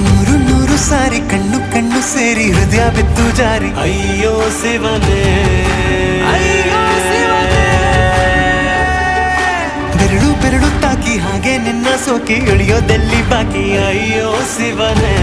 ನೂರು ನೂರು ಸಾರಿ ಕಣ್ಣು ಕಣ್ಣು ಸೇರಿ ಹೃದಯ ಬಿತ್ತು ಜಾರಿ ಅಯ್ಯೋ ಶಿವನೇ, ಬೆರಳು ಬೆರಳು ತಾಕಿ ಹಾಗೆ ನಿನ್ನ ಸೋಕಿ ಇಳಿಯೋದೆಲ್ಲಿ ಬಾಕಿ ಅಯ್ಯೋ ಶಿವನೇ.